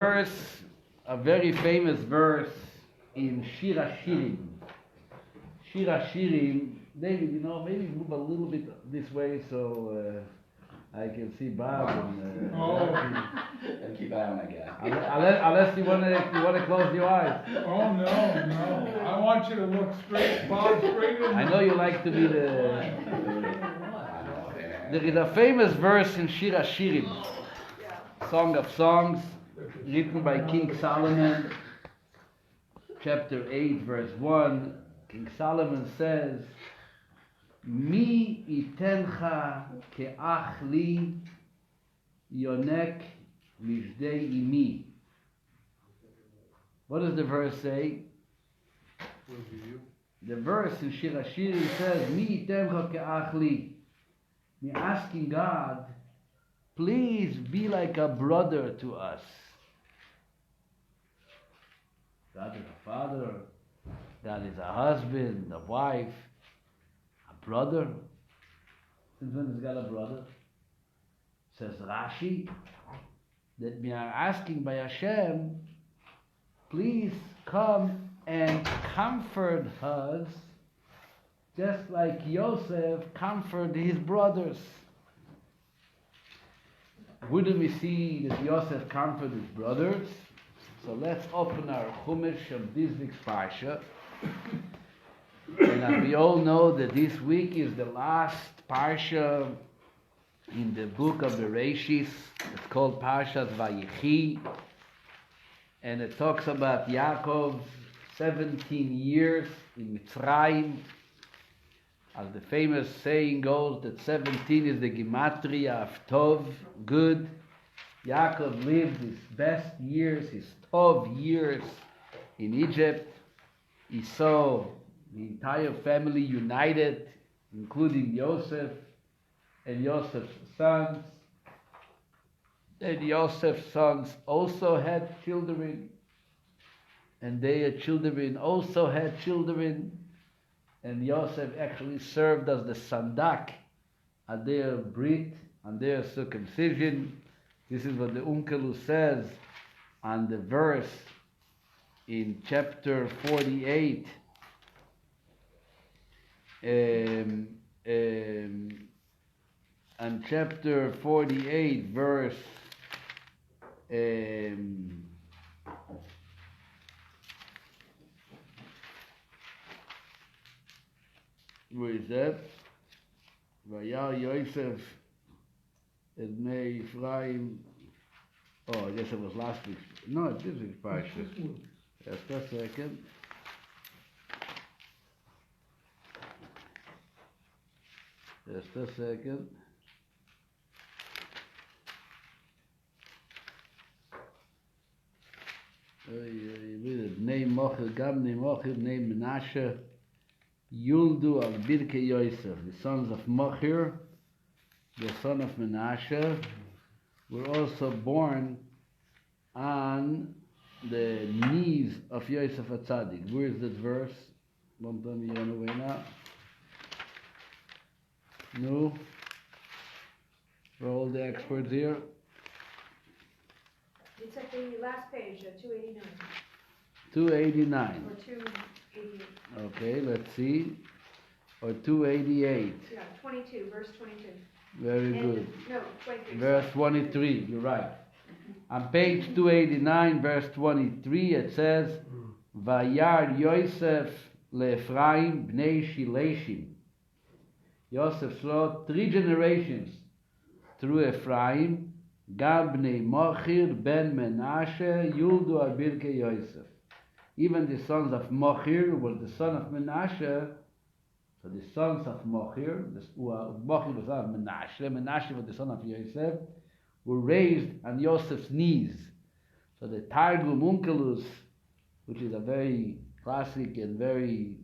verse, a very famous verse in Shir HaShirim. Shir HaShirim, David, maybe move a little bit this way so I can see Bob and and keep eye on that guy. Unless you want to close your eyes. Oh no. I want you to look straight, Bob, straight in. I know you like to be the. There is a famous verse in Shir HaShirim, Song of Songs, written by King Solomon, chapter 8, verse 1. King Solomon says, Mi itencha ke'ach li yonek mishdei imi. What does the verse say? The verse in Shir HaShirim says, Mi itencha ke'ach li. We're asking God, please be like a brother to us. God is a father, God is a husband, a wife, a brother. Since when has God a brother? Says Rashi, that we are asking by Hashem, please come and comfort us, just like Yosef comforted his brothers. Wouldn't we see that Yosef comforted his brothers? So let's open our Chumash of this week's Parsha. And as we all know that this week is the last Parsha in the book of the Vayechi. It's called Parsha Vayechi. And it talks about Yaakov's 17 years in Mitzrayim. As the famous saying goes, that 17 is the Gematria of Tov, good. Yaakov lived his best years, his Tov years in Egypt. He saw the entire family united, including Yosef and Yosef's sons. And Yosef's sons also had children, and their children also had children. And Yosef actually served as the sandak at their brit, and their circumcision. This is what the Unkelus says on the verse in chapter 48. On chapter 48, verse where is that? Vayar Yosef et Mei Ephraim. Oh, I guess it was last week's. No, it's this week's Parsha. Just a second. Just a second. Name Mochel, Gam Name Mochel, name Menashe. Yuldu al Birke Yosef, the sons of Machir, the son of Menashe, were also born on the knees of Yosef HaTzadik. Where is that verse? Don't tell me you run away now. No? For all the experts here. It's at the last page, 289. 289. Or 288. Okay, let's see. Or 288. Yeah, 22, verse 22. Very good. No, 23. Verse 23, you're right. On page 289, verse 23, it says, Vayar Yosef le'Ephraim bnei Shileshim. Yosef saw 3 generations through Ephraim, Gam bnei Machir ben Menashe, Yuldu al Birke Yosef. Even the sons of Machir was the son of Menashe. So the sons of Machir, Machir was son of Menashe, Menashe was the son of Yosef, were raised on Yosef's knees. So the Targum Unkelus, which is a very classic and very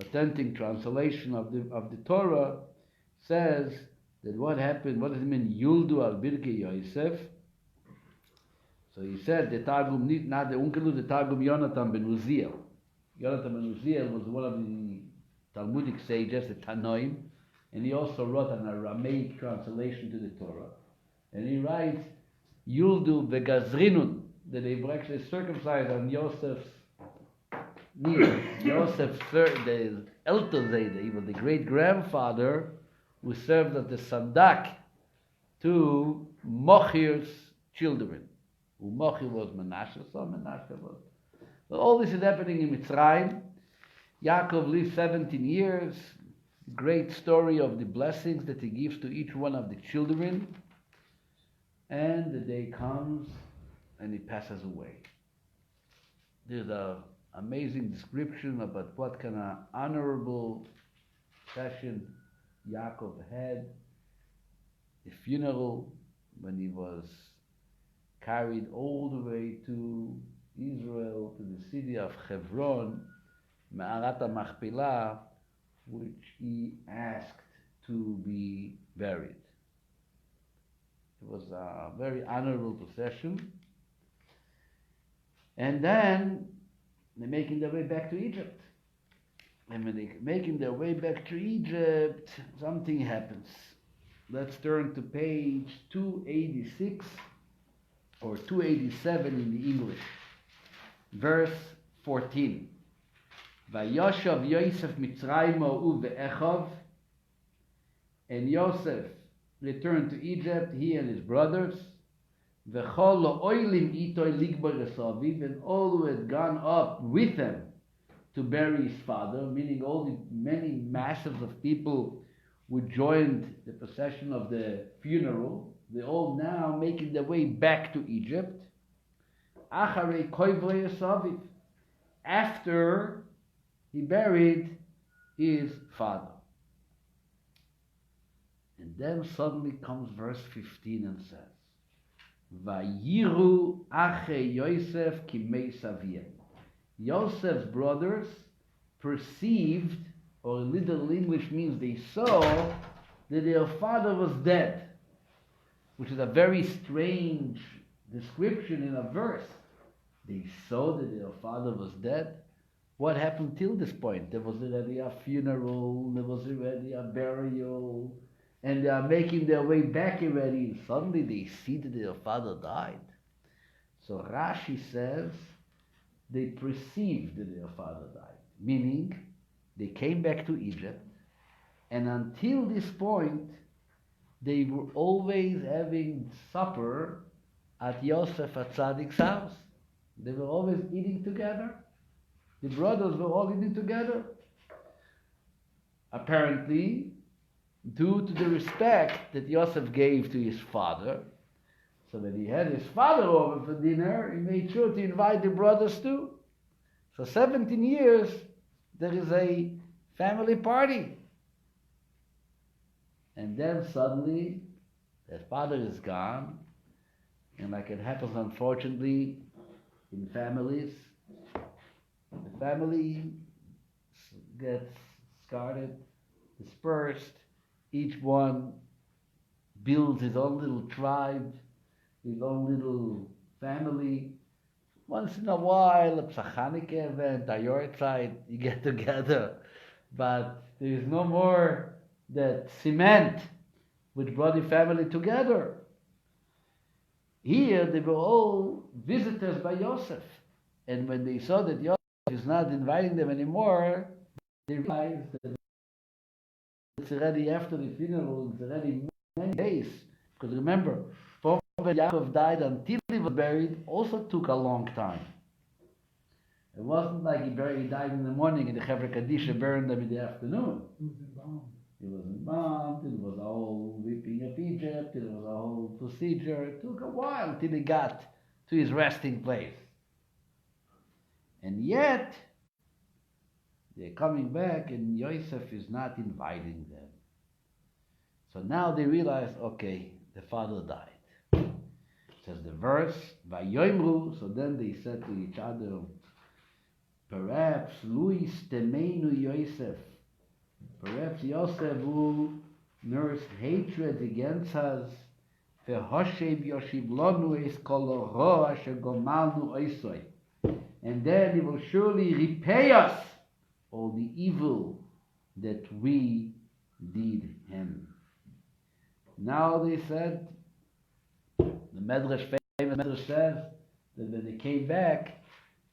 authentic translation of the Torah, says that what happened, what does it mean, Yuldu al Birke Yosef? So he said the Targum, not the Unkelus, the Targum Yonatan ben Uziel. Yonatan ben Uziel was one of the Talmudic sages, the Tanoim, and he also wrote an Aramaic translation to the Torah. And he writes Yuldu Begazrinun, that they were actually circumcised on Yosef's knees. Yosef, the Eltozade, even the great grandfather, who served as the Sandak to Mochir's children. Who Mochir was Menashe, so Menashe was. So all this is happening in Mitzrayim. Yaakov lived 17 years. Great story of the blessings that he gives to each one of the children. And the day comes and he passes away. There's an amazing description about what kind of honorable session Yaakov had. The funeral, when he was carried all the way to Israel, to the city of Hebron, Me'arat HaMachpelah, which he asked to be buried. It was a very honorable procession. And then they're making their way back to Egypt. And when they're making their way back to Egypt, something happens. Let's turn to page 286 or 287 in the English. Verse 14. Vayoshav Yosef Mitzrayim u ve'echav, and Yosef returned to Egypt, he and his brothers. V'chol lo'oilim itoy ligbar esaviv, and all who had gone up with him to bury his father, meaning all the many masses of people who joined the procession of the funeral, they all now making their way back to Egypt. Acharei koivre esaviv, after he buried his father. And then suddenly comes verse 15 and says, Vayiru ache Yosef kimei saviem. Yosef's brothers perceived, or Little English means they saw, that their father was dead, which is a very strange description in a verse. They saw that their father was dead. What happened till this point? There was already a funeral, there was already a burial, and they are making their way back already, and suddenly they see that their father died. So Rashi says they perceived that their father died, meaning they came back to Egypt, and until this point, they were always having supper at Yosef Atzadik's house. They were always eating together. The brothers were all eating together. Apparently, due to the respect that Yosef gave to his father, so when he had his father over for dinner, he made sure to invite the brothers too. So 17 years, there is a family party. And then suddenly, the father is gone, and like it happens unfortunately in families, the family gets scattered, dispersed. Each one builds his own little tribe, his own little family. Once in a while, a Psachanik event, a Yortzeit, you get together. But there is no more that cement which brought the family together. Here, they were all visitors by Yosef. And when they saw that Yosef is not inviting them anymore, they realized that it's already after the funeral, it's already many days. Because remember, from when Yaakov died until he was buried also took a long time. It wasn't like he died in the morning and the Chevra Kadisha burned them in the afternoon. He was embalmed, it was a whole weeping of Egypt, it was a whole procedure. It took a while till he got to his resting place. And yet, they're coming back and Yosef is not inviting them. So now they realize, okay, the father died. It says the verse, Vayoimru, so then they said to each other, perhaps Luis Temeinu Yosef, perhaps Yosef who nursed hatred against us, V'hoshev Yoshiv Lonu es kol oro asher gomalnu oisoi, and then he will surely repay us all the evil that we did him. Now they said, The famous Medrash says that when they came back,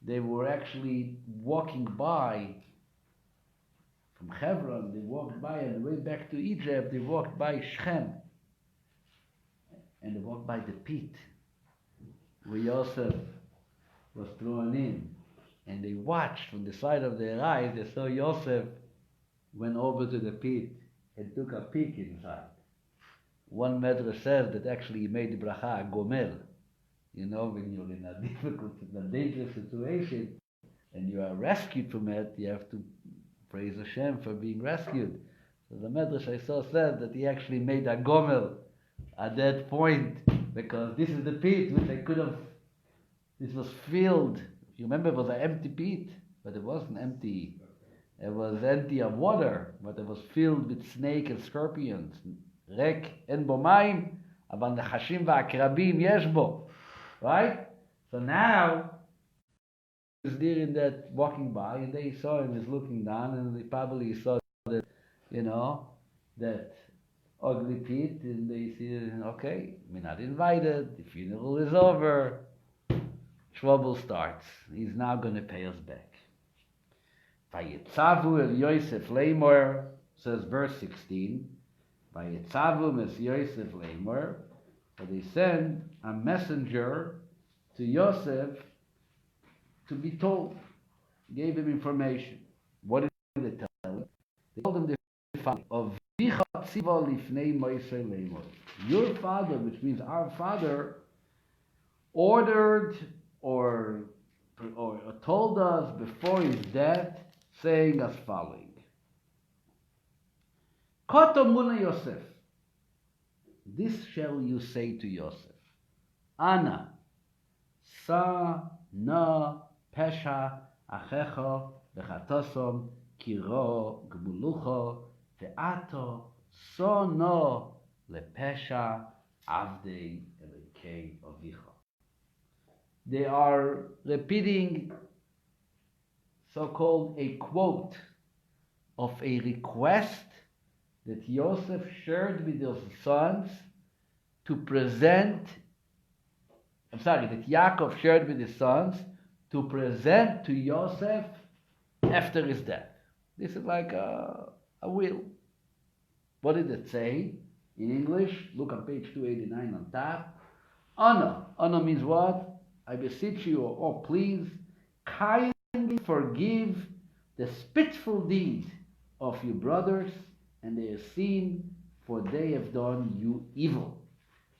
they were actually walking by from Hebron. They walked by on the way back to Egypt. They walked by Shechem, and they walked by the pit where Yosef was thrown in. And they watched from the side of their eyes. They saw Yosef went over to the pit and took a peek inside. One Medrash says that actually he made the bracha a gomel. You know, when you're in a difficult, in a dangerous situation, and you are rescued from it, you have to praise Hashem for being rescued. So the Medrash I saw said that he actually made a gomel at that point, because this is the pit which I could have, this was filled. You remember it was an empty pit, but it wasn't empty. It was empty of water, but it was filled with snake and scorpions. Rek en bo mayim, aber nechashim va'akrabim yesh bo. Right? So now, he was there in that walking by, and they saw him, he's looking down, and they probably saw that, that ugly pit, and they see, okay, we're not invited, the funeral is over, trouble starts. He's now going to pay us back. Vayetzavu el Yosef leimor, says verse 16, Vayetzavu es Yosef leimor, but they send a messenger to Yosef to be told, gave him information. What did they tell him? They told him the following, of your father, which means our father, ordered or told us before his death, saying as following. Kotomuna Yosef. This shall you say to Yosef. Ana, sa, na, pesha, achecho, vechatosom, kiro, gmulucho, ve'ato, so no, lepesha, avdei, elekei, ovicho. They are repeating so-called a quote of a request that Yosef shared with his sons to present, that Yaakov shared with his sons to present to Yosef after his death. This is like a will. What did it say in English? Look on page 289 on top. Ana. Ana means what? I beseech you, or please, kindly forgive the spiteful deed of your brothers and their sin, for they have done you evil.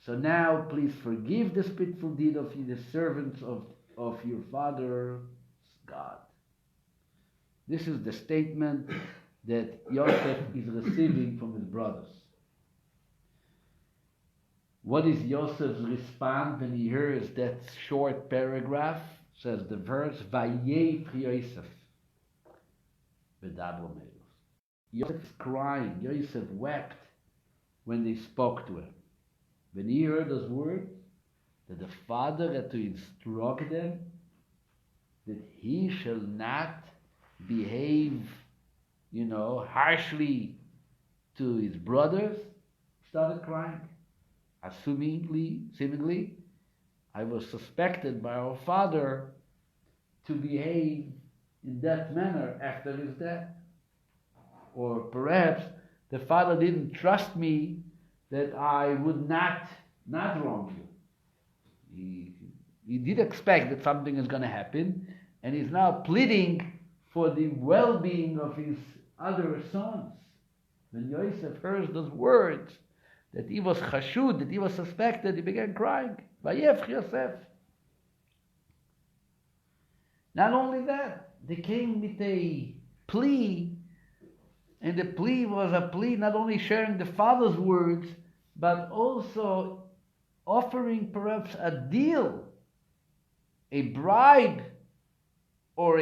So now, please forgive the spiteful deed of the servants of your father, God. This is the statement that Yosef is receiving from his brothers. What is Yosef's response when he hears that short paragraph? Says the verse, Vayechi Yosef. Yosef is crying. Yosef wept when they spoke to him. When he heard those words, that the father had to instruct them that he shall not behave, harshly to his brothers, started crying. Seemingly, I was suspected by our father to behave in that manner after his death. Or perhaps the father didn't trust me that I would not wrong you. He did expect that something is going to happen, and he's now pleading for the well-being of his other sons. When Yosef heard those words, that he was chashud, that he was suspected, he began crying. Vayechi Yosef. Not only that, they came with a plea, and the plea was a plea not only sharing the father's words, but also offering perhaps a deal, a bribe, or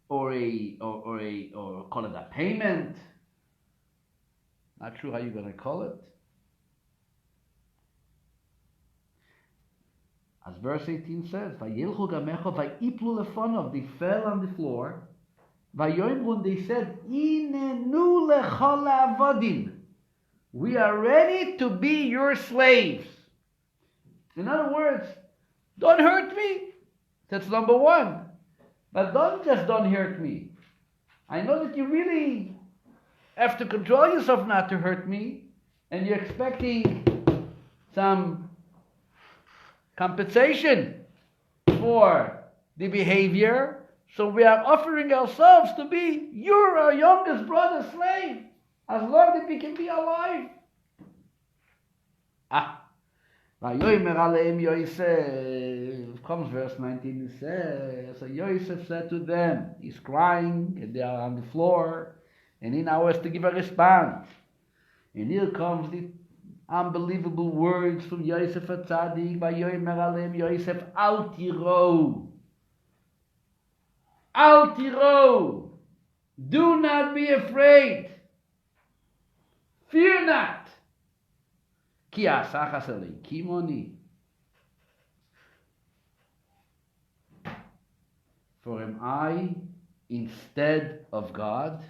call it a payment. Not sure how you're going to call it. As verse 18 says, Vayilchu gamecho vayiplu lefonov, they fell on the floor. Vayoimrun, they said, Inenu lechol avodim, we are ready to be your slaves. In other words, don't hurt me. That's number one. But don't hurt me. I know that you really have to control yourself not to hurt me, and you're expecting some compensation for the behavior. So we are offering ourselves to be your youngest brother's slave, as long as we can be alive. Vayomer aleim Yosef, comes verse 19, it says, so Yosef said to them, he's crying, and they are on the floor, and he now has to give a response. And here comes the unbelievable words from Yosef HaTzadik, Vayomer aleim Yosef, Al tiro. Al tiro. Do not be afraid. Fear not. Ki asachas eleikim oni. For am I instead of God?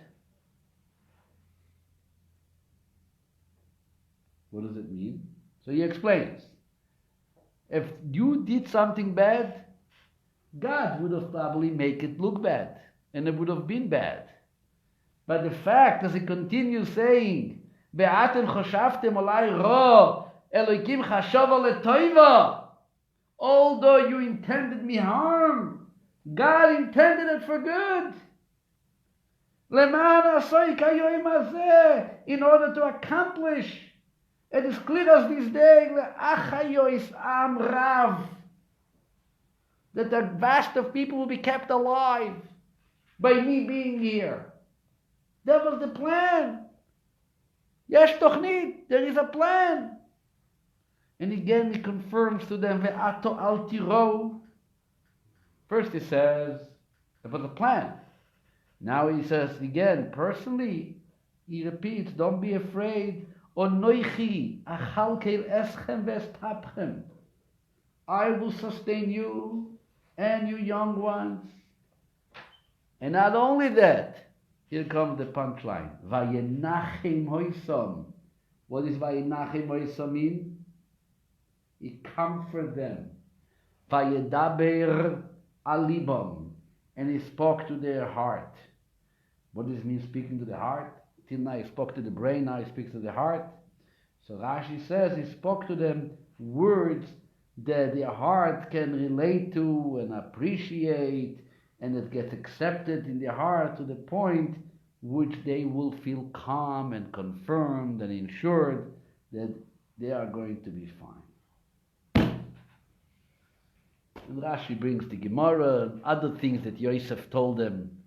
What does it mean? So he explains. If you did something bad, God would have probably made it look bad, and it would have been bad. But the fact, as he continues saying, Be'atem choshavtem olai ro, Elokim chashava letoiva. Although you intended me harm, God intended it for good. Leman asoi kayoim hazeh, in order to accomplish, it is clear as this day, le'achayois am rav, that a vast of people will be kept alive by me being here. That was the plan. Yesh tochnit, there is a plan. And again he confirms to them, ve'ato al tiro. First he says, it was a plan. Now he says again, personally, he repeats, don't be afraid. Onoichi achalkel eschem vestapchem. I will sustain you and you young ones. And not only that, here comes the punchline. Vayenachem hoisom. What does Vayenachem hoisom mean? He comforted them. Vayedaber alibam. And he spoke to their heart. What does it mean speaking to the heart? Till now he spoke to the brain, now he speaks to the heart. So Rashi says he spoke to them words that their heart can relate to and appreciate, and it gets accepted in their heart to the point which they will feel calm and confirmed and ensured that they are going to be fine. And Rashi brings the Gemara and other things that Yosef told them,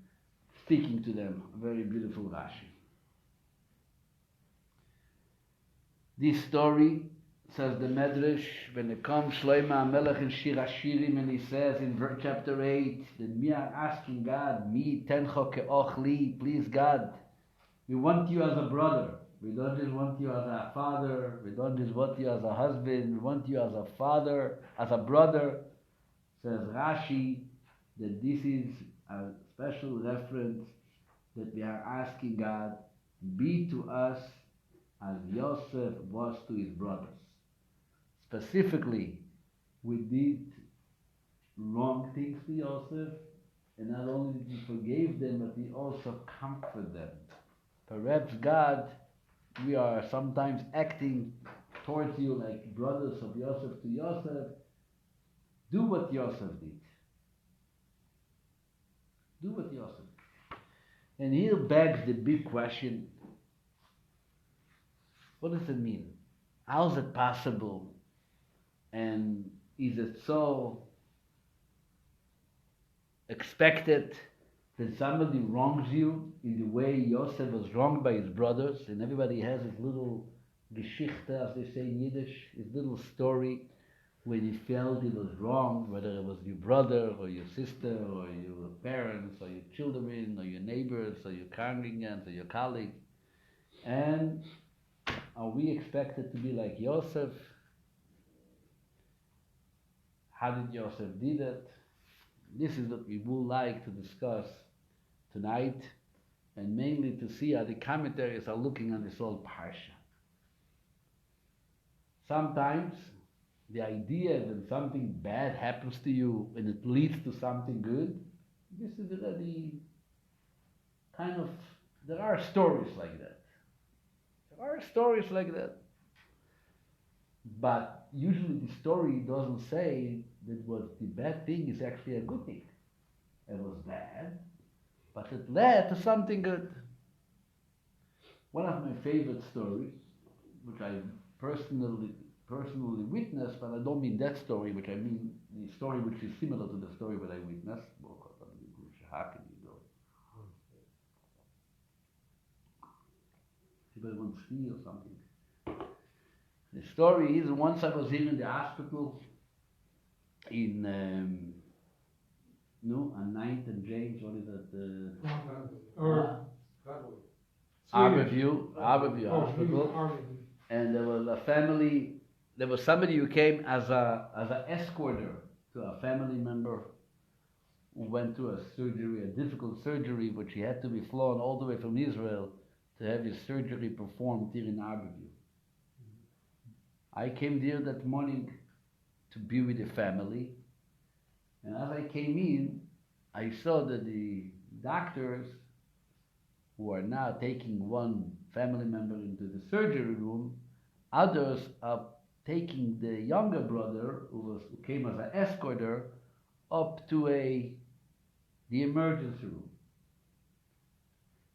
speaking to them. A very beautiful Rashi. This story, says the Medrash, when it comes Shlomo HaMelech in Shir HaShirim, and he says in chapter 8 that we are asking God, Mi tencho ke'ochli, please God, we want you as a brother. We don't just want you as a father. We don't just want you as a husband. We want you as a father, as a brother. Says Rashi that this is a special reference that we are asking God, be to us as Yosef was to his brothers. Specifically, we did wrong things to Yosef, and not only did he forgive them, but he also comforted them. Perhaps God, we are sometimes acting towards you like brothers of Yosef to Yosef. Do what Yosef did. Do what Yosef did. And here begs the big question, what does it mean? How is it possible? And is it so expected that somebody wrongs you in the way Yosef was wronged by his brothers? And everybody has his little geschichte, as they say in Yiddish, his little story when he felt he was wronged, whether it was your brother or your sister or your parents or your children or your neighbors or your congregants or your colleagues. And are we expected to be like Yosef? How did Yosef do that? This is what we would like to discuss tonight, and mainly to see how the commentaries are looking on this whole Parsha. Sometimes the idea that something bad happens to you and it leads to something good, this is already kind of, there are stories like that. There are stories like that. But usually the story doesn't say that what the bad thing is actually a good thing. It was bad, but it led to something good. One of my favorite stories, which I personally witnessed, but I don't mean that story, which I mean the story which is similar to the story that I witnessed. Anybody want tea or something? The story is, once I was here in the hospital in on 9th and James, what is that? Arborview Hospital. And there was a family, there was somebody who came as an escorter to a family member who went through a surgery, a difficult surgery, which he had to be flown all the way from Israel to have his surgery performed here in Arborview. I came there that morning to be with the family, and as I came in, I saw that the doctors who are now taking one family member into the surgery room, others are taking the younger brother, who came as an escorter, up to the emergency room.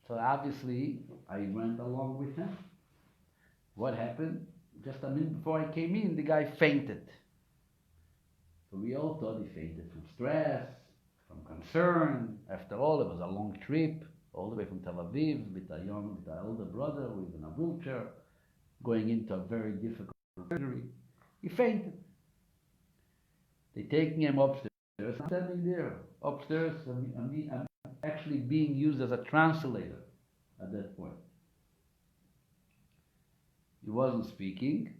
So obviously, I went along with him. What happened? Just a minute before I came in, the guy fainted. So we all thought he fainted from stress, from concern. After all, it was a long trip, all the way from Tel Aviv with an older brother who was in a wheelchair, going into a very difficult surgery. He fainted. They taking him upstairs. I'm standing there upstairs. I'm actually being used as a translator at that point. He wasn't speaking,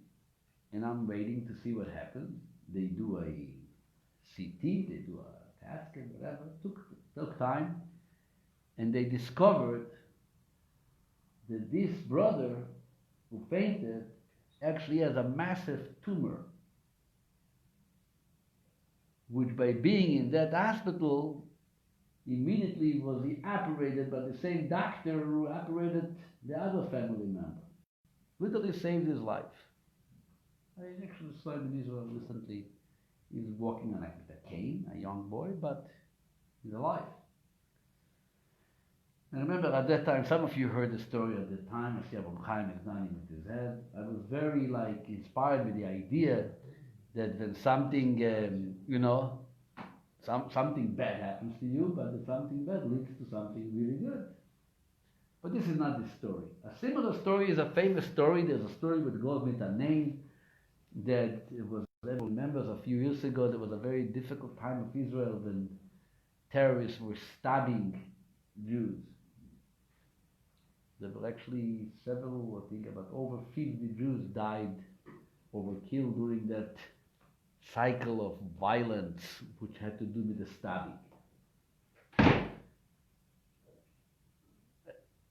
and I'm waiting to see what happens. They do a CT, they do a CAT scan, whatever. Took time, and they discovered that this brother who fainted actually has a massive tumor, which by being in that hospital immediately was operated by the same doctor who operated the other family member. Literally saved his life. I actually saw him in Israel recently. He's walking on a cane, a young boy, but he's alive. And I remember at that time, some of you heard the story at the time. I see Rabbi Chaim is nodding with his head. I was very inspired with the idea that when something, something bad happens to you, but that something bad leads to something really good. But this is not the story. A similar story is a famous story. There's a story which goes with a name that everyone remembers a few years ago. There was a very difficult time of Israel when terrorists were stabbing Jews. There were actually several, I think about over 50 Jews died or were killed during that cycle of violence which had to do with the stabbing.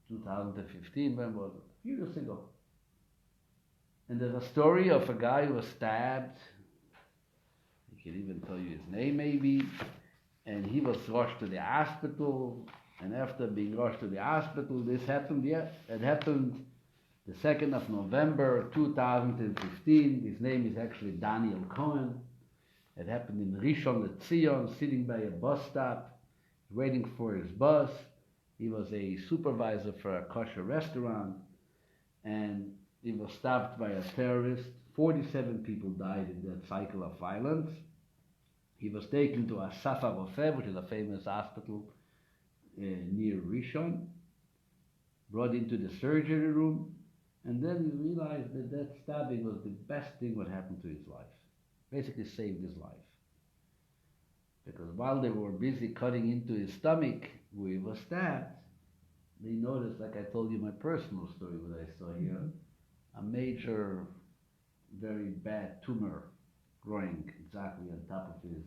2015, when was it? A few years ago. And there's a story of a guy who was stabbed. I can even tell you his name maybe. And he was rushed to the hospital. And after being rushed to the hospital, this happened, it happened the 2nd of November 2015. His name is actually Daniel Cohen. It happened in Rishon LeZion, sitting by a bus stop, waiting for his bus. He was a supervisor for a kosher restaurant, and he was stabbed by a terrorist. 47 people died in that cycle of violence. He was taken to Asaf HaRofeh, which is a famous hospital near Rishon, brought into the surgery room, and then he realized that that stabbing was the best thing that happened to his life. Basically saved his life. Because while they were busy cutting into his stomach where he was stabbed, they noticed, like I told you my personal story, what I saw here, a major, very bad tumor growing exactly on top of his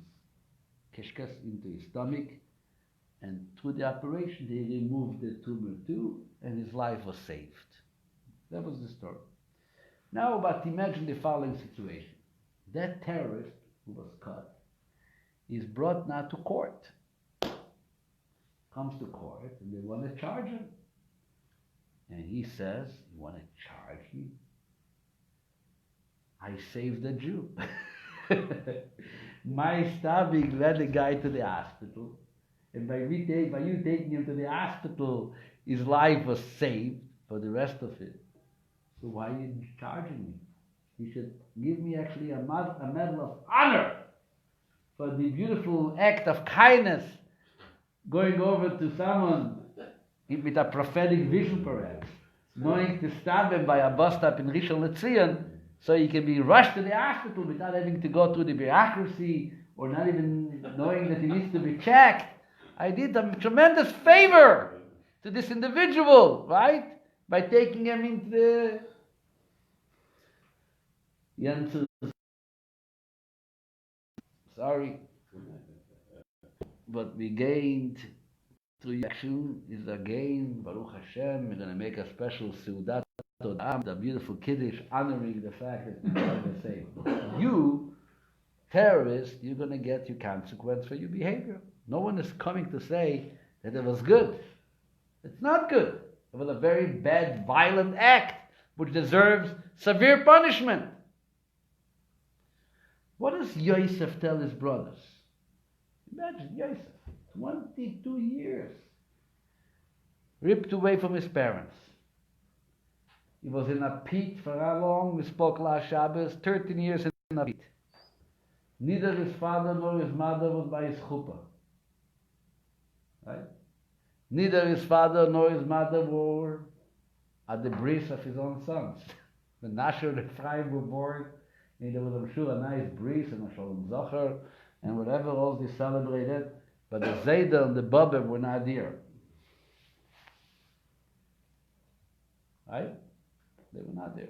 kishkas into his stomach. And through the operation, they removed the tumor too, and his life was saved. That was the story. Now, but imagine the following situation. that terrorist who was caught is brought now to court. Comes to court and they want to charge him. And he says, "You want to charge me? I saved a Jew." My stabbing led the guy to the hospital. And by you taking him to the hospital, his life was saved for the rest of it. So why are you charging me? You should give me actually a medal of honor for the beautiful act of kindness, going over to someone with a prophetic vision perhaps, knowing to stab him by a bus stop in Rishon LeZion, so he can be rushed to the hospital without having to go through the bureaucracy or not even knowing that he needs to be checked. I did a tremendous favor to this individual, right? By taking him into the... Sorry. But we gained through action is a gain, Baruch Hashem. We're going to make a special Seudat Todam, the beautiful Kiddush, honoring the fact that we are the same. You, terrorist, you're going to get your consequence for your behavior. No one is coming to say that it was good. It's not good. It was a very bad, violent act, which deserves severe punishment. What does Yosef tell his brothers? Imagine Yosef, 22 years, ripped away from his parents. He was in a pit for how long? We spoke last Shabbos, 13 years in a pit. Neither his father nor his mother was by his chuppah. Right? Neither his father nor his mother were at the bris of his own sons. When Nasher and Ephraim were born, and there was, I'm sure, a nice bris and a Shalom Zocher, and whatever else they celebrated, but the Zayda and the Baba were not there. Right? They were not there.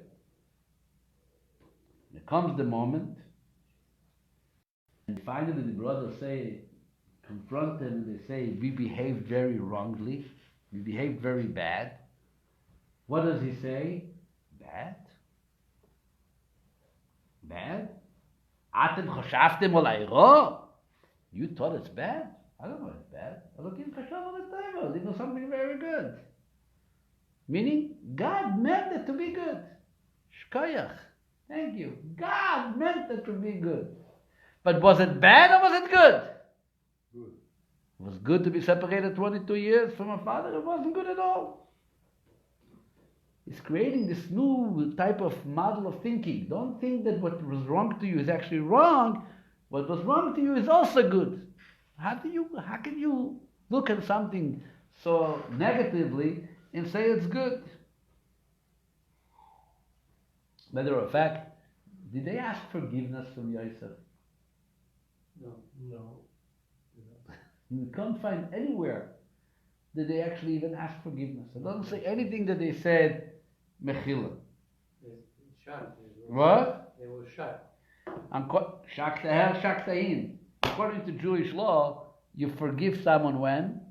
There comes the moment, and finally the brothers say, confront him, and they say, we behaved very wrongly, we behaved very bad. What does he say? Bad? Bad? Atem chashaftem olayro? You thought it's bad? I don't know it's bad. Elokim chashav olayro. They know something very good. Meaning, God meant it to be good. Shkoyach. Thank you. God meant it to be good. But was it bad or was it good? Good. It was good to be separated 22 years from a father. It wasn't good at all. He's creating this new type of model of thinking. Don't think that what was wrong to you is actually wrong. What was wrong to you is also good. How can you look at something so negatively and say it's good? Matter of fact, did they ask forgiveness from Yosef? No. You can't find anywhere that they actually even ask forgiveness. It doesn't say anything that they said, Mechila. What? They were shot. Shaktaher, shaktahin. According to Jewish law, you forgive someone when?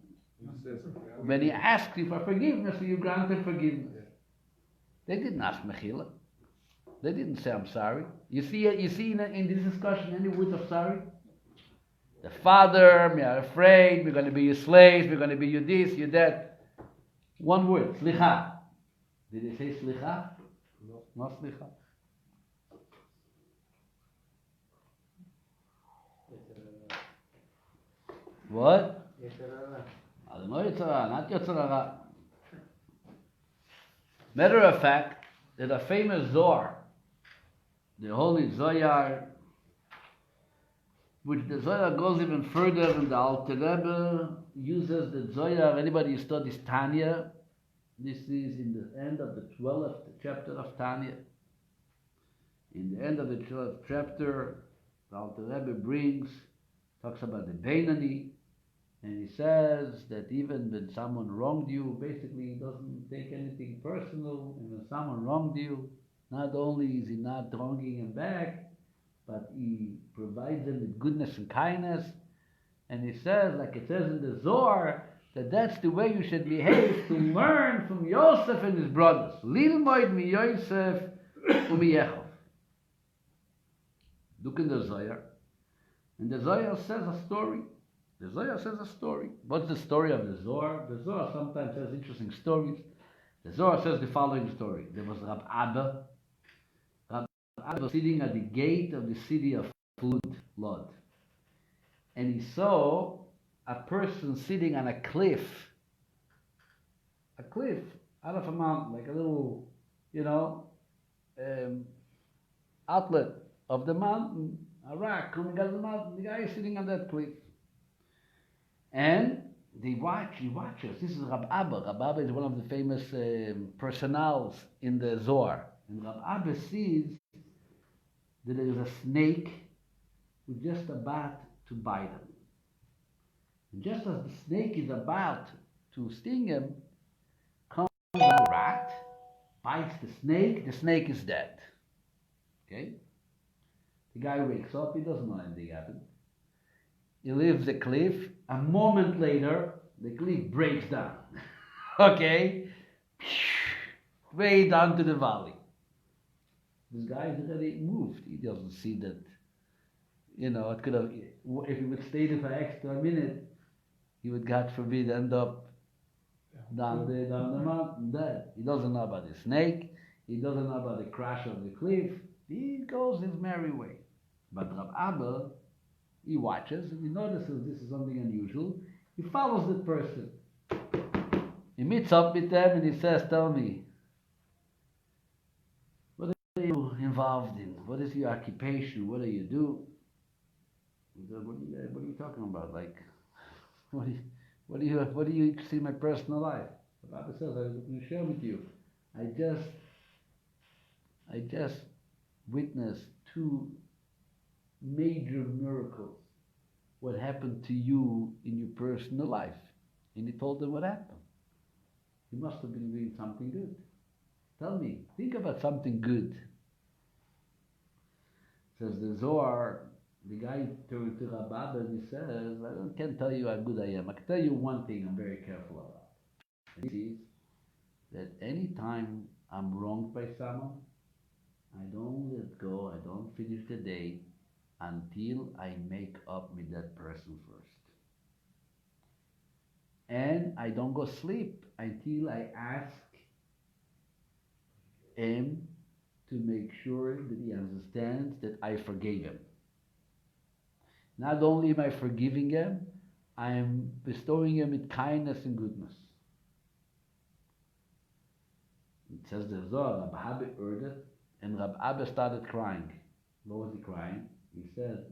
When he asks you for forgiveness, so you grant him forgiveness. They didn't ask Mechila. They didn't say, I'm sorry. You see in this discussion any words of sorry? The father, we are afraid, we're going to be your slaves, we're going to be you this, you that. One word, slicha. Did they say slicha? No. Not slicha. What? I don't know, Yitzhara, not Yitzhara. Matter of fact, there's a famous Zohar, the Holy Zohar, which the Zohar goes even further, and the Alter Rebbe uses the Zohar. Anybody who studies Tanya, this is in the end of the 12th chapter of Tanya. In the end of the 12th chapter, the Alter Rebbe talks about the Beinani, and he says that even when someone wronged you, basically he doesn't take anything personal, and when someone wronged you, not only is he not wronging him back, but he provides them with goodness and kindness. And he says, like it says in the Zohar, that that's the way you should behave, to learn from Yosef and his brothers. Lilmoid mi Yosef umi Yechov. Look in the Zohar. And the Zohar says a story. The Zohar says a story. What's the story of the Zohar? The Zohar sometimes says interesting stories. The Zohar says the following story. There was Rabbi. Rabbi was sitting at the gate of the city of Lod. And he saw a person sitting on a cliff out of a mountain, like a little, outlet of the mountain, a rock coming out of the mountain. The guy is sitting on that cliff. And he watches. This is Rabbi Abba. Rabbi Abba is one of the famous personals in the Zohar. And Rabbi Abba sees that there is a snake who's just about to bite him. And just as the snake is about to sting him, comes a rat, bites the snake is dead. Okay? The guy wakes up, he doesn't know anything happened. He leaves the cliff. A moment later, the cliff breaks down. Okay? Way down to the valley. This guy is already moved. He doesn't see that, it could have, if he would stay there for an extra minute, he would, God forbid, end up down the mountain dead. He doesn't know about the snake. He doesn't know about the crash of the cliff. He goes his merry way. But Rabbi Abba, he watches and he notices this is something unusual. He follows the person. He meets up with them and he says, tell me, what are you involved in? What is your occupation? What do you do? He said, what are you talking about? Like, what do you see in my personal life? The Rabbi says, I was going to share with you. I just witnessed two major miracles. What happened to you in your personal life? And he told them what happened. You must have been doing something good. Tell me, think about something good. Says the Zohar, the guy turned to Rabbi and he says, I can't tell you how good I am. I can tell you one thing I'm very careful about. And he sees that any time I'm wronged by someone, I don't let go, I don't finish the day until I make up with that person first. And I don't go sleep until I ask him to make sure that he understands that I forgave him. Not only am I forgiving him, I am bestowing him with kindness and goodness. It says the Zohar, Rabbi Abba heard it, and Rabbi Abba started crying. What was he crying? He said,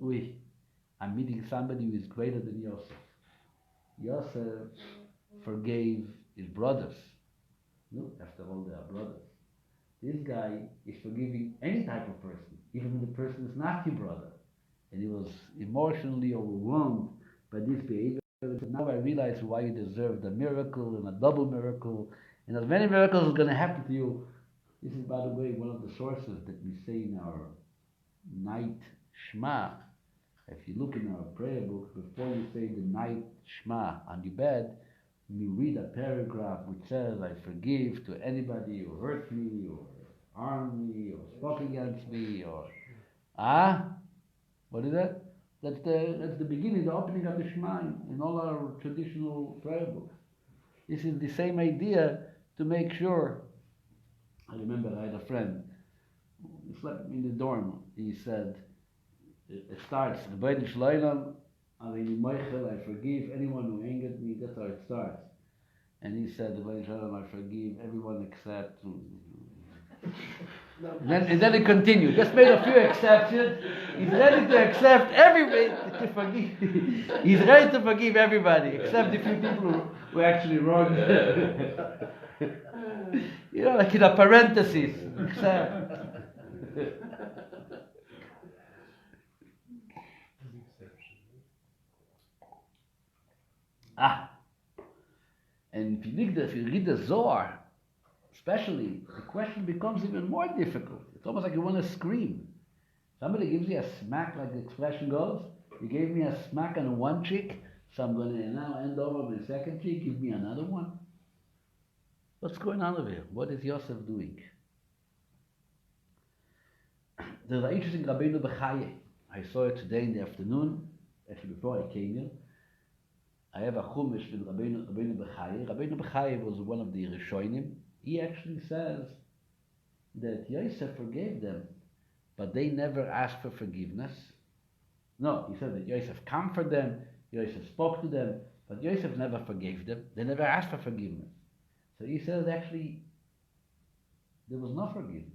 I'm meeting somebody who is greater than Yosef. Yosef forgave his brothers. No, after all, they are brothers. This guy is forgiving any type of person, even when the person is not your brother. And he was emotionally overwhelmed by this behavior. Now I realize why you deserved a miracle and a double miracle, and as many miracles are going to happen to you. This is, by the way, one of the sources that we say in our night Shema. If you look in our prayer book, before you say the night Shema on your bed, you read a paragraph which says, I forgive to anybody who hurt me, or harmed me, or spoke against me, or... What is that? That's the beginning, the opening of the Shema in all our traditional prayer books. This is the same idea to make sure. I remember I had a friend, he slept in the dorm. He said, it starts, I forgive anyone who angered me. That's how it starts. And he said, I forgive everyone except... And then it continued. Just made a few exceptions. He's ready to accept everybody to forgive. He's ready to forgive everybody except the few people who actually wronged him. Like in a parenthesis. Except. And if you read the Zohar, especially, the question becomes even more difficult. It's almost like you want to scream. Somebody gives you a smack, like the expression goes. You gave me a smack on one cheek, so I'm going to now end over with the second cheek. Give me another one. What's going on over here? What is Yosef doing? There's an interesting Rabbeinu Bechaye. I saw it today in the afternoon, actually before I came here. I have a chumash with Rabbeinu Bechai. Rabbeinu Bechai was one of the Rishonim. He actually says that Yosef forgave them, but they never asked for forgiveness. No, he said that Yosef comforted them, Yosef spoke to them, but Yosef never forgave them. They never asked for forgiveness. So he says actually there was no forgiveness.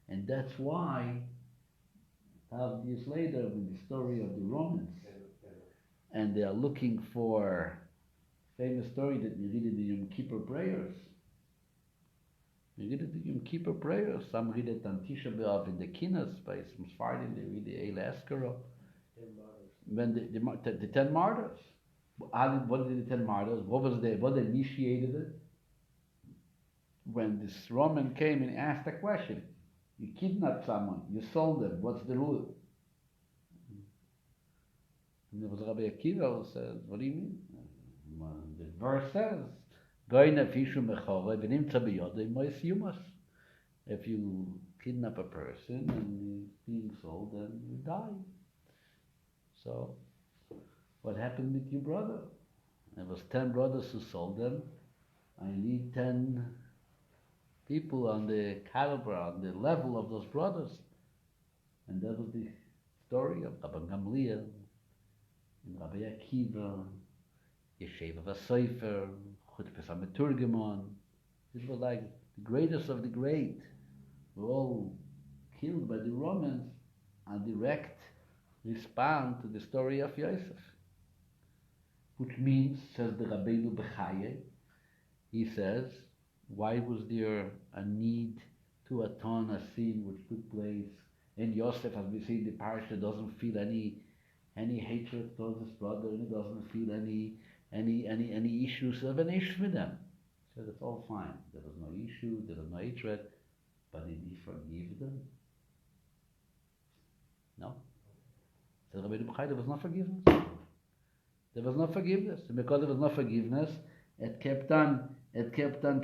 And that's why, 1,000 years later, with the story of the Romans, and they are looking for famous story that we read in the Yom Kippur prayers. We read it in Yom Kippur prayers. Some read it on Tisha B'Av in the Kinas by some Sfardim. They read the Eila Eskara. When the 10 martyrs. What did the 10 martyrs? What initiated it? When this Roman came and asked a question, you kidnapped someone, you sold them. What's the rule? And there was Rabbi Akiva who says, what do you mean? Well, the verse says, if you kidnap a person and he's being sold, then you die. So, what happened with your brother? There was 10 brothers who sold them. I need 10 people on the caliber, on the level of those brothers. And that was the story of Rabbi Gamliel, and Rabbi Akiva, Yeshiva Vasefer, Chutfes HaMeturgemon. It was like the greatest of the great were all killed by the Romans, a direct response to the story of Yosef. Which means, says the Rabbeinu Bechai, he says, why was there a need to atone a sin which took place? And Yosef, as we see in the Parsha, doesn't feel any hatred towards his brother, and he doesn't feel any issues of an issue with them. So that's all fine. There was no issue, there was no hatred, but did he forgive them? No. So Rabbi Bechai, there was no forgiveness. There was no forgiveness. And because there was no forgiveness, it kept on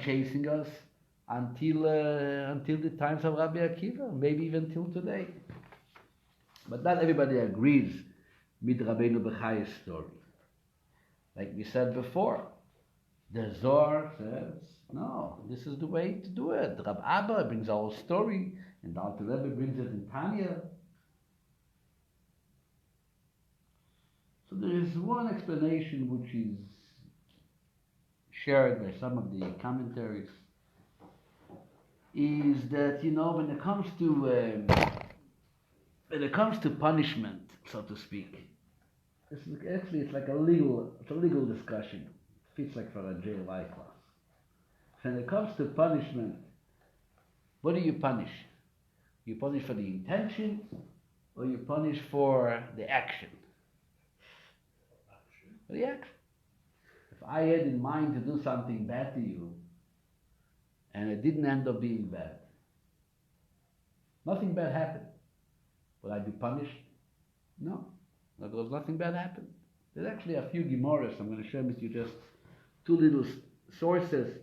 chasing us until the times of Rabbi Akiva, maybe even till today. But not everybody agrees with Rabbeinu Bechai's story. Like we said before, the Zohar says, no, this is the way to do it. Rab Abba brings our story, and the Alter Rebbe brings it in Tanya. So there is one explanation which is shared by some of the commentaries, is that, when it comes to punishment, so to speak, it's like a legal discussion. It fits like for a JLI class. When it comes to punishment, what do you punish? You punish for the intention, or you punish for the action? For the action. If I had in mind to do something bad to you, and it didn't end up being bad, nothing bad happened, will I be punished? No. Because nothing bad happened. There's actually a few Gemaras. I'm going to share with you just two little sources.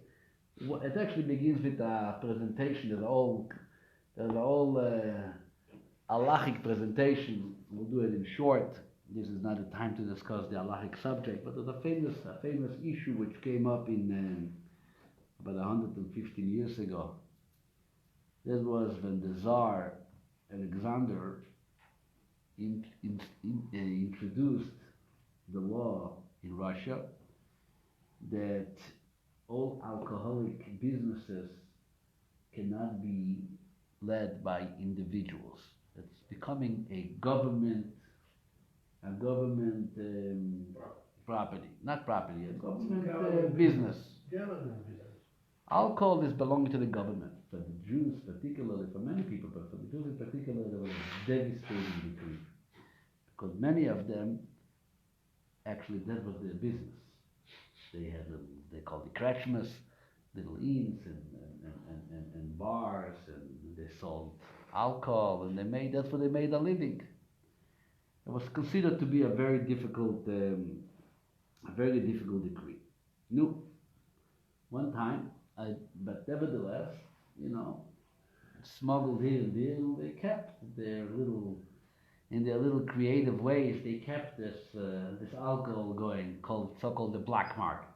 It actually begins with a presentation. There's a whole halachic presentation. We'll do it in short. This is not the time to discuss the halachic subject, but there's a famous issue which came up in about 115 years ago. This was when the Tsar Alexander introduced the law in Russia that all alcoholic businesses cannot be led by individuals. It's becoming a government property, not property, a government business. Alcohol is belonging to the government. For the Jews particularly, for many people, but for the Jews in particular, there was a devastating decree. Because many of them, actually, that was their business. They had, they called the kretschmas, little inns and bars, and they sold alcohol, and that's where they made a living. It was considered to be a very difficult decree. No, one time, but nevertheless, smuggled here and there, and they kept their little in their little creative ways, they kept this alcohol going, so-called the black market.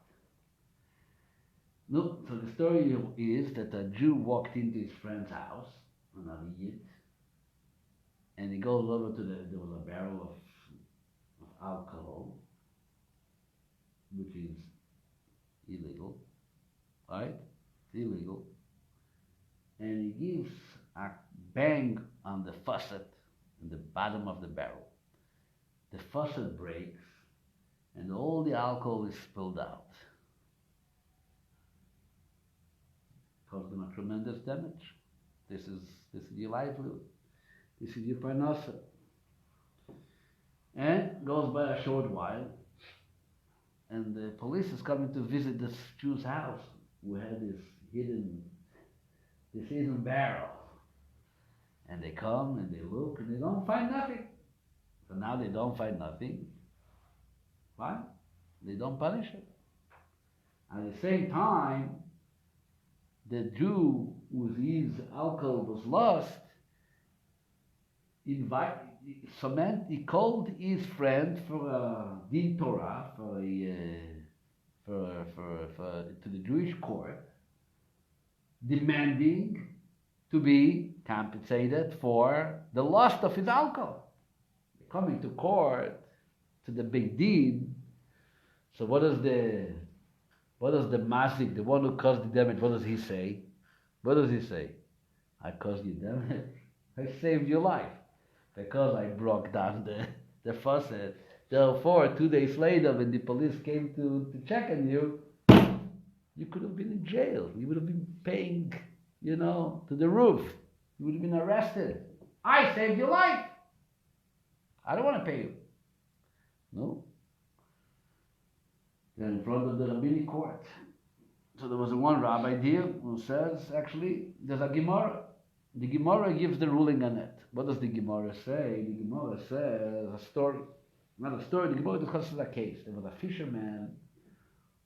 No, so the story is that a Jew walked into his friend's house, another Yid, and he goes over to there was a barrel of alcohol, which is illegal, right? It's illegal. And he gives a bang on the faucet in the bottom of the barrel. The faucet breaks, and all the alcohol is spilled out. Caused them a tremendous damage. This is your livelihood. This is your parnasa. And goes by a short while, and the police is coming to visit this Jew's house who had this hidden barrel. And they come and they look and they don't find nothing. So now they don't find nothing. Why? They don't punish it. At the same time, the Jew whose alcohol was lost, he called his friend for a din Torah, to the Jewish court, demanding to be compensated for the loss of his alcohol. Coming to court, to the big din. So what does the mazik, the one who caused the damage, what does he say? What does he say? I caused you damage. I saved your life because I broke down the faucet. Therefore, 2 days later, when the police came to check on you, you could have been in jail. You would have been paying, to the roof. You would have been arrested. I saved your life. I don't want to pay you. No. They're in front of the rabbinic court. So there was one rabbi there who says, actually, there's a Gemara. The Gemara gives the ruling on it. What does the Gemara say? The Gemara says a story. Not a story, the Gemara discusses a case. There was a fisherman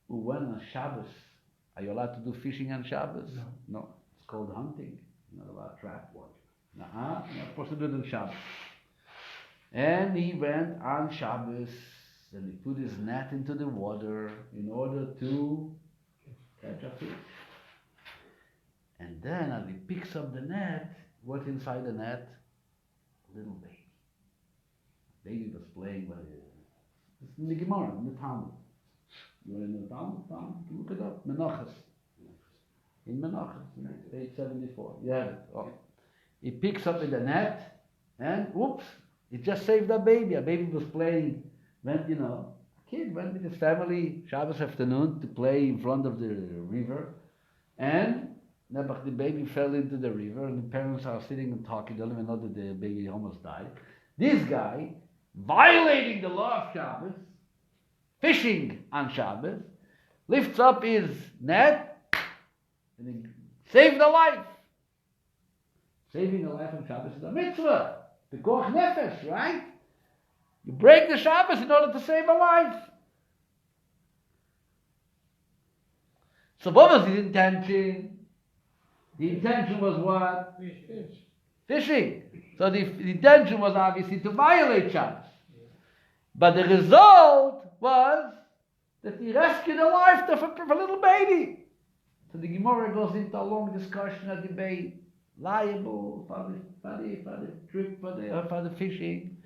who went on Shabbos. Are you allowed to do fishing on Shabbos? No. It's called hunting. You're not allowed to trap one. You're not supposed to do it on Shabbos. And he went on Shabbos and he put his net into the water in order to catch a fish. And then as he picks up the net, what's inside the net? A little baby. The baby was playing with it. It's in the Gemara, in the Talmud. You're in the Talmud? Look it up. Menachos. In Menachos, page 74. You have it. Oh. He picks up in the net and whoops, he just saved a baby. A baby was playing. A kid went with his family Shabbos afternoon to play in front of the river, and the baby fell into the river, and the parents are sitting and talking. They don't even know that the baby almost died. This guy, violating the law of Shabbos, fishing on Shabbos, lifts up his net, and he saved a life. Saving a life on Shabbos is a mitzvah. Pekuach nefesh, right? You break the Shabbos in order to save a life. So what was his intention? The intention was what? Fishing. So the intention was obviously to violate Shabbos. But the result was that he rescued a life of a little baby. So the Gemara goes into a long discussion, a debate. Liable for the trip, for the fishing,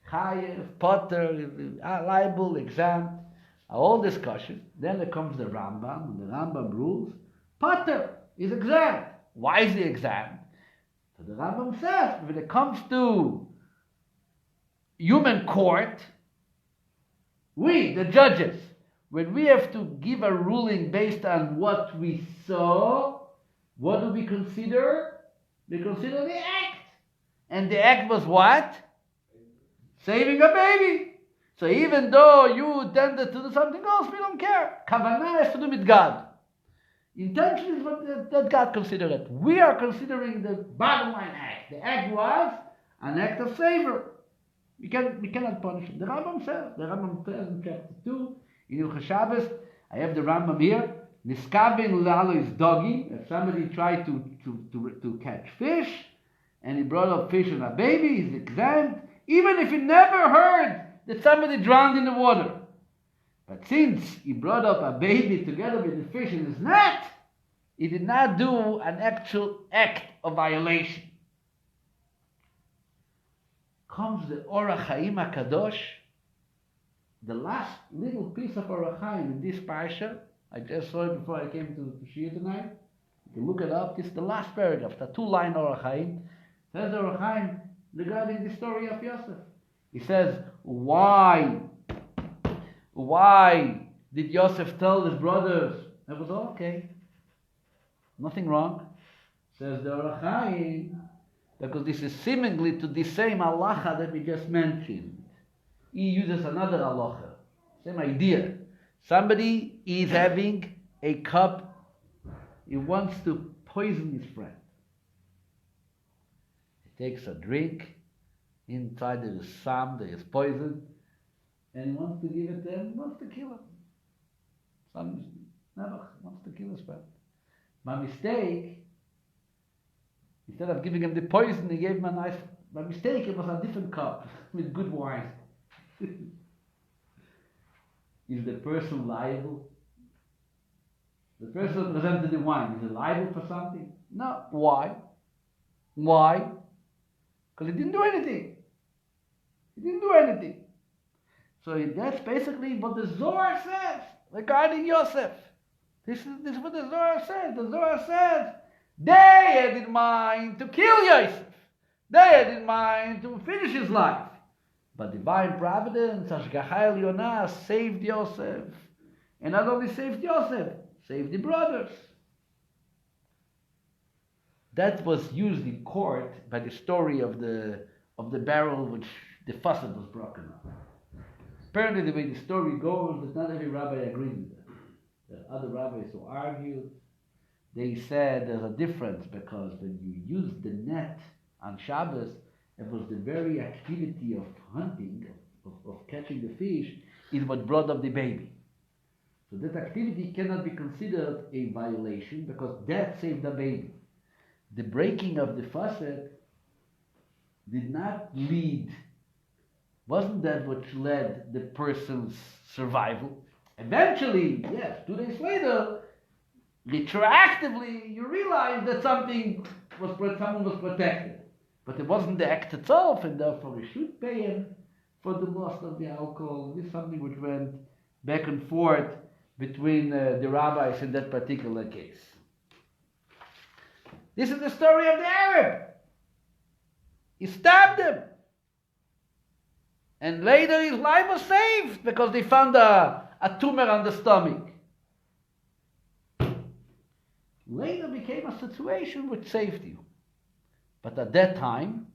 chayev, potter, liable, exempt, a whole discussion. Then there comes the Rambam, and the Rambam rules, potter is exempt. Why is he exempt? So the Rambam says, when it comes to human court, we, the judges, when we have to give a ruling based on what we saw, what do we consider? We consider the act. And the act was what? Saving a baby. So even though you intended to do something else, we don't care. Kavanah has to do with God. Intention is what that God considered it. We are considering the bottom line act. The act was an act of favor. We cannot punish it. The Rambam says in chapter 2, in Hilchos Shabbos, I have the Rambam here, Niskabin lalo is doggy. If somebody tried to catch fish, and he brought up fish and a baby, he's exempt. Even if he never heard that somebody drowned in the water. But since he brought up a baby together with the fish in his net, he did not do an actual act of violation. Comes the Orach Chaim HaKadosh, the last little piece of Orach Chaim in this Parsha. I just saw it before I came to Shir tonight. You can look it up. This is the last paragraph, the 2-line Orach Chaim. Says Orach Chaim regarding the story of Yosef. He says, why did Yosef tell his brothers it was all okay? Nothing wrong. Says the Orach Chaim, because this is seemingly to the same halacha that we just mentioned. He uses another halacha, same idea. Somebody is having a cup, he wants to poison his friend. He takes a drink, inside there is some, there is poison, and he wants to give it to him, wants to kill him. Some never wants to kill his friend. By mistake, instead of giving him the poison, he gave him a nice, by mistake it was a different cup with good wine. Is the person liable? The person who presented the wine, is he liable for something? No. Why? Why? Because he didn't do anything. He didn't do anything. So that's basically what the Zohar says regarding Yosef. This is what the Zohar says. The Zohar says, they had in mind to kill Yosef. They had in mind to finish his life. But divine providence, Hashgacha Elionah, saved Yosef. And not only saved Yosef, saved the brothers. That was used in court by the story of the barrel which the faucet was broken up. Apparently the way the story goes, that not every rabbi agreed with that. There are other rabbis who argued. They said there's a difference because when you use the net on Shabbos, it was the very activity of hunting, of catching the fish, is what brought up the baby. So that activity cannot be considered a violation because that saved the baby. The breaking of the faucet did not lead, wasn't that what led the person's survival? Eventually, yes, 2 days later, retroactively, you realize that someone was protected. But it wasn't the act itself, and therefore we should pay him for the loss of the alcohol. This is something which went back and forth between the rabbis in that particular case. This is the story of the Arab. He stabbed him. And later his life was saved because they found a tumor on the stomach. Later became a situation which saved you. But at that time,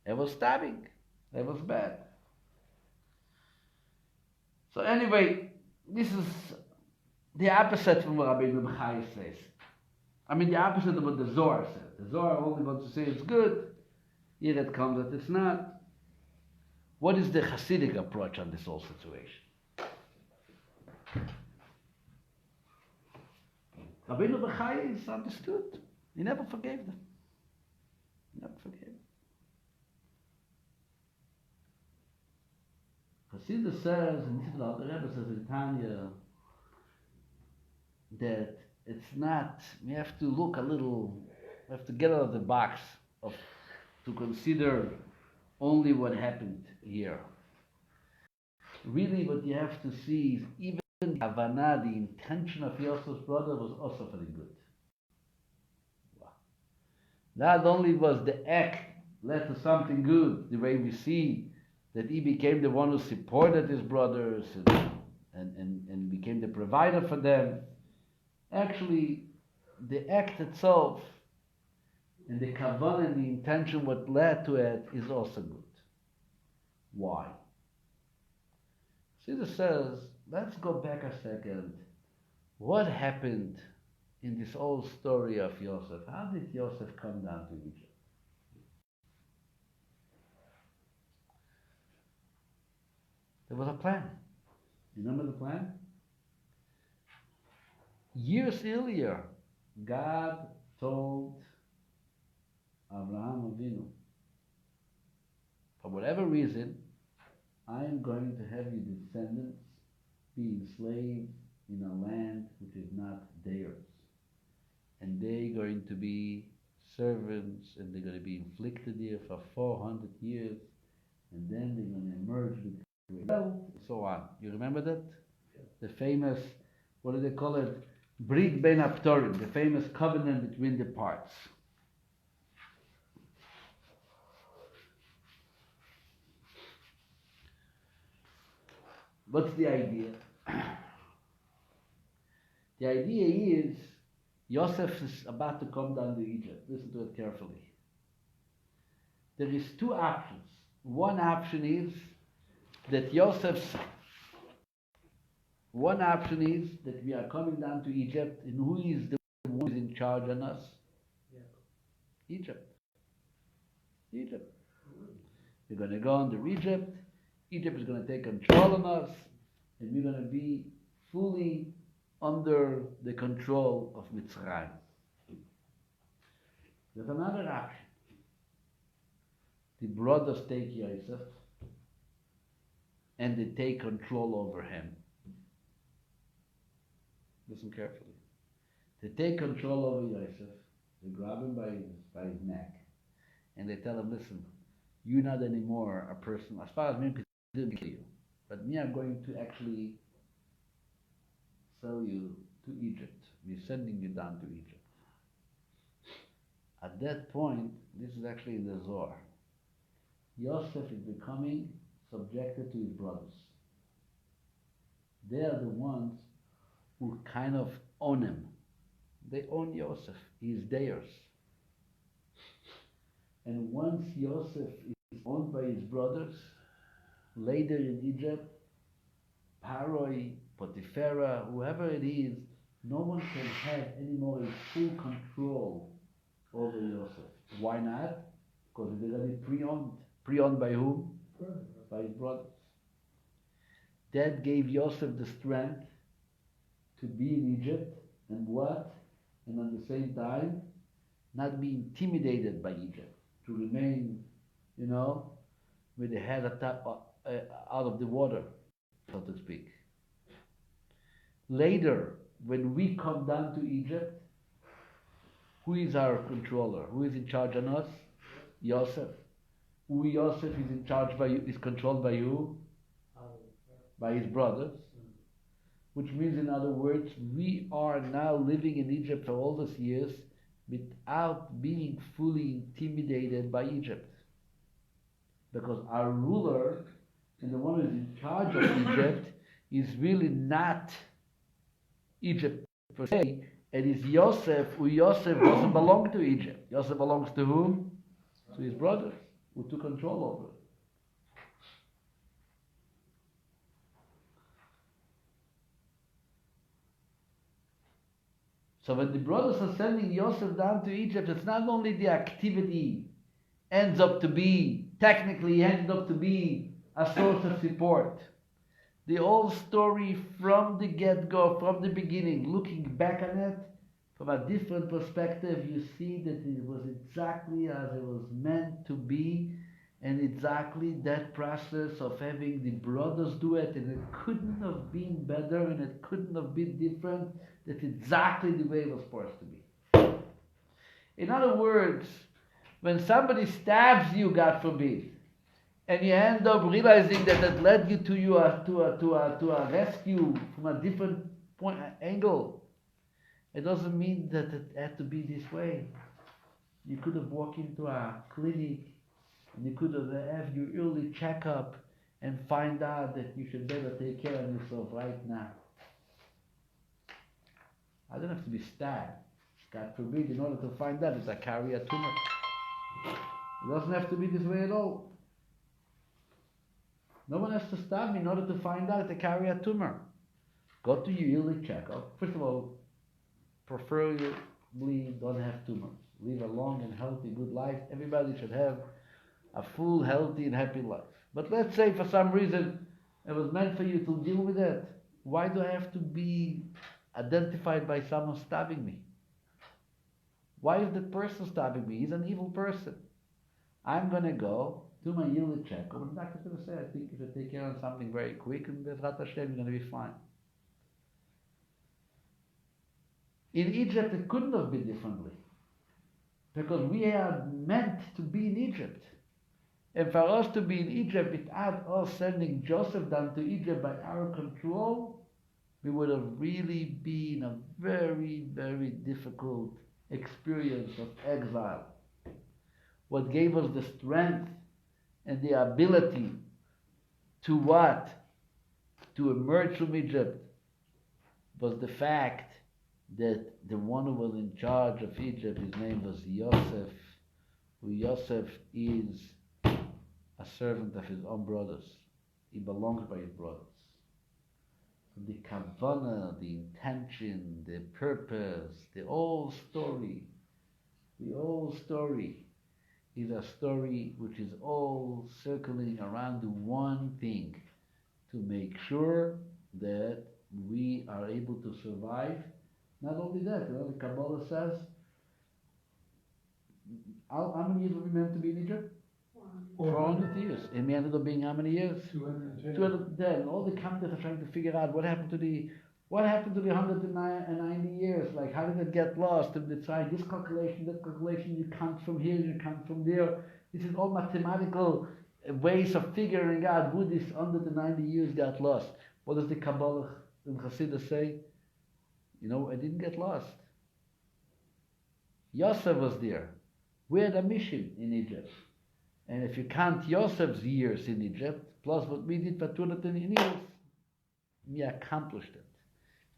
it was stabbing. It was bad. So anyway, this is the opposite from what Rabbi Mordechai says. I mean, the opposite of what the Zohar says. The Zohar only wants to say it's good. Here it comes that it's not. What is the Hasidic approach on this whole situation? Rabbi Mordechai is understood. He never forgave them. He never forgave them. Hasidus says, and this is what the Rebbe says in Tanya, that it's not, we have to look a little, we have to get out of the box to consider only what happened here. Really what you have to see is even the Havana, the intention of Yosef's brother was also very good. Wow. Not only was the act led to something good, the way we see that he became the one who supported his brothers and became the provider for them. Actually, the act itself and the kavanah and the intention what led to it is also good. Why? Siddur says, let's go back a second. What happened in this whole story of Yosef? How did Yosef come down to Egypt? There was a plan. You remember the plan? Years earlier, God told Abraham Avinu, for whatever reason, I am going to have your descendants be enslaved in a land which is not theirs. And they're going to be servants, and they're going to be inflicted here for 400 years, and then they're going to emerge with wealth, and so on. You remember that? The famous, what do they call it? Brit Ben Aptorim, the famous covenant between the parts. What's the idea? The idea is Yosef is about to come down to Egypt. Listen to it carefully. There is two options. One option is that we are coming down to Egypt, and who is the one who is in charge on us? Egypt. We're going to go under Egypt. Egypt is going to take control of us, and we're going to be fully under the control of Mitzrayim. There's another option. The brothers take Yosef, and they take control over him. Listen carefully. They take control over Yosef, they grab him by his neck, and they tell him, listen, you're not anymore a person, as far as me, I didn't kill you, but me, I'm going to actually sell you to Egypt. We're sending you down to Egypt. At that point, this is actually in the Zohar, Yosef is becoming subjected to his brothers. They are the ones who kind of own him. They own Yosef. He is theirs. And once Yosef is owned by his brothers, later in Egypt, Paroi, Potiphera, whoever it is, no one can have any more a full control over Yosef. Why not? Because he's already pre-owned. Pre-owned by whom? By his brothers. That gave Yosef the strength to be in Egypt, and what? And at the same time, not be intimidated by Egypt, to remain, with the head out of the water, so to speak. Later, when we come down to Egypt, who is our controller? Who is in charge on us? Yosef. Who Yosef is in charge by, is controlled by who? By his brothers. Which means, in other words, we are now living in Egypt for all these years without being fully intimidated by Egypt. Because our ruler, and the one who is in charge of Egypt, is really not Egypt per se. It is Yosef, who Yosef doesn't belong to Egypt. Yosef belongs to whom? To his brothers, who took control over it. So when the brothers are sending Yosef down to Egypt, it's not only the activity technically ends up to be a source of support. The whole story from the get-go, from the beginning, looking back on it, from a different perspective, you see that it was exactly as it was meant to be, and exactly that process of having the brothers do it, and it couldn't have been better, and it couldn't have been different. That's exactly the way it was supposed to be. In other words, when somebody stabs you, God forbid, and you end up realizing that that led you to a rescue from a different angle, it doesn't mean that it had to be this way. You could have walked into a clinic, and you could have had your early checkup and find out that you should better take care of yourself right now. I don't have to be stabbed. God forbid, in order to find out if I carry a tumor. It doesn't have to be this way at all. No one has to stab me in order to find out if I carry a tumor. Go to your yearly checkup. First of all, preferably don't have tumors. Live a long and healthy, good life. Everybody should have a full, healthy, and happy life. But let's say for some reason it was meant for you to deal with it. Why do I have to be identified by someone stabbing me? Why is that person stabbing me? He's an evil person. I'm going to go do my yearly checkup, and the doctor's going to say, I think you should take care of something very quick, and Bezrat Hashem, you're going to be fine. In Egypt, it couldn't have been differently, because we are meant to be in Egypt. And for us to be in Egypt, without us sending Joseph down to Egypt by our control, we would have really been a very, very difficult experience of exile. What gave us the strength and the ability to what? To emerge from Egypt was the fact that the one who was in charge of Egypt, his name was Yosef, who Yosef is a servant of his own brothers. He belongs by his brothers. So the kavanah, the intention, the purpose, the whole story is a story which is all circling around the one thing, to make sure that we are able to survive. Not only that, the Kabbalah says, how many years were we meant to be in Egypt? 400 years. And we ended up being how many years? 210. 210. All the commentators are trying to figure out what happened to the 190 years. Like, how did it get lost? And they try this calculation, that calculation, you count from here, you count from there. This is all mathematical ways of figuring out who this 190 years got lost. What does the Kabbalah and Chassidus say? You know, it didn't get lost. Yosef was there. We had a mission in Egypt. And if you count Yosef's years in Egypt, plus what we did for 210 years, we accomplished it.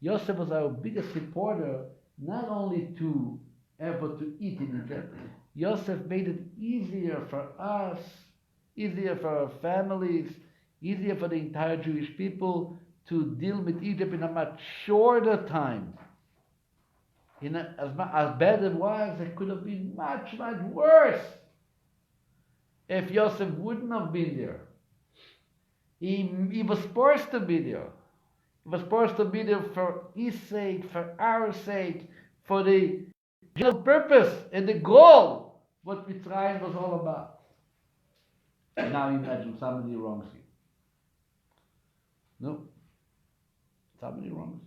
Yosef was our biggest supporter, not only to ever to eat in Egypt. Yosef made it easier for us, easier for our families, easier for the entire Jewish people to deal with Egypt in a much shorter time. As bad as it was, it could have been much, much worse if Yosef wouldn't have been there. He was forced to be there. He was forced to be there for his sake, for our sake, for the general purpose and the goal, what Mitzrayim was all about. Now imagine somebody wrongs you. No. Somebody wrongs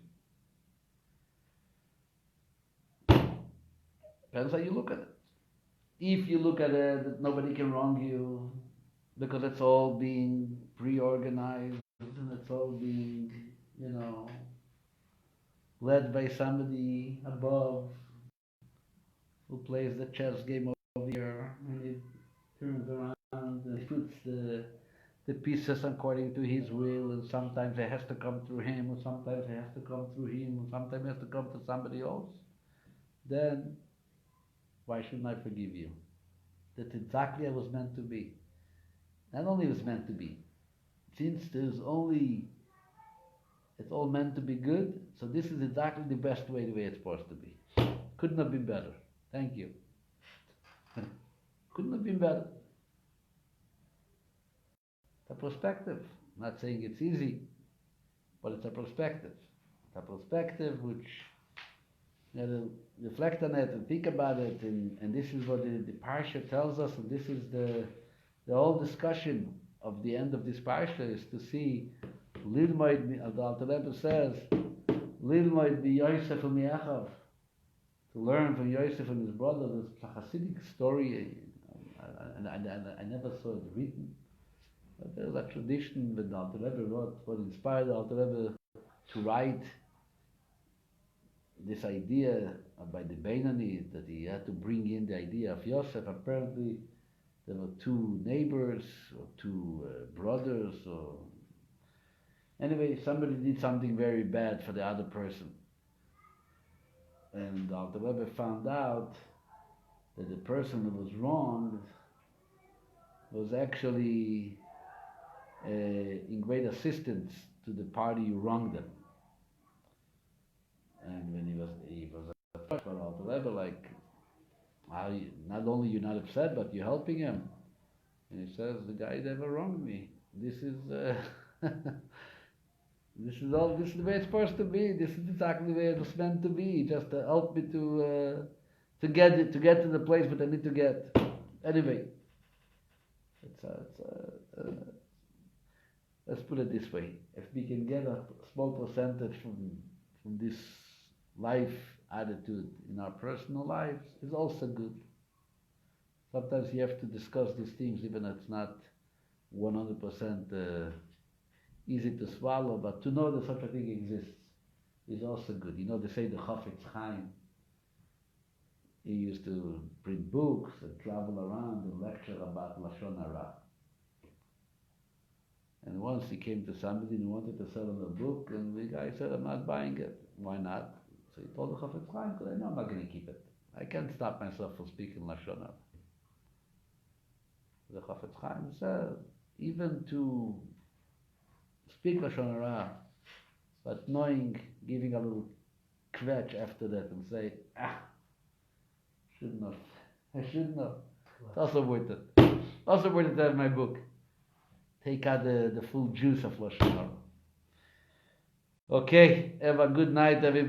you. Depends how you look at it. If you look at it that nobody can wrong you because it's all being pre-organized and it's all being, led by somebody above who plays the chess game over here, and it turns around and puts the pieces according to his will, and sometimes it has to come through him, or sometimes it has to come through him, or sometimes it has to come to somebody else, then why shouldn't I forgive you? That's exactly how it was meant to be. Not only was meant to be, since it's all meant to be good, so this is exactly the best way, the way it's supposed to be. Couldn't have been better. Thank you. Couldn't have been better. It's a perspective. I'm not saying it's easy, but it's a perspective. It's a perspective which you have to reflect on it and think about it, and this is what the Parsha tells us, and this is the whole discussion of the end of this Parsha is to see, as the Alter Rebbe says, Lilmoid bi Yosef u'mi'achav, to learn from Yosef and his brother. It's a Hasidic story, I never saw it written, but there's a tradition that the Alter Rebbe wrote, what inspired the Alter Rebbe to write this idea by the Beinani, that he had to bring in the idea of Yosef. Apparently there were two neighbors or two brothers, or anyway, somebody did something very bad for the other person, and the Alter Rebbe found out that the person who was wronged was actually in great assistance to the party who wronged them. And when he was approached by Alter Rebbe, like, not only you're not upset, but you're helping him. And he says, the guy never wronged me. This is this is the way it's supposed to be. This is exactly the way it was meant to be, just to help me to get to the place that I need to get. Anyway, Let's put it this way: if we can get a small percentage from this life attitude in our personal lives, is also good. Sometimes you have to discuss these things, even if it's not 100% easy to swallow, but to know that such a thing exists is also good. You know, they say the Chafetz Chaim, he used to print books and travel around and lecture about Lashon Hara. And once he came to somebody and he wanted to sell him a book, and the guy said, I'm not buying it. Why not? So he told the Chafetz Chaim, because I know I'm not going to keep it. I can't stop myself from speaking Lashon Hara. The Chafetz Chaim said, even to speak Lashon Hara, but knowing, giving a little kvetch after that and say, I shouldn't have. It's also worth it. Also worth it to have my book. Take out the full juice of Lashon Hara. Okay, have a good night, everybody.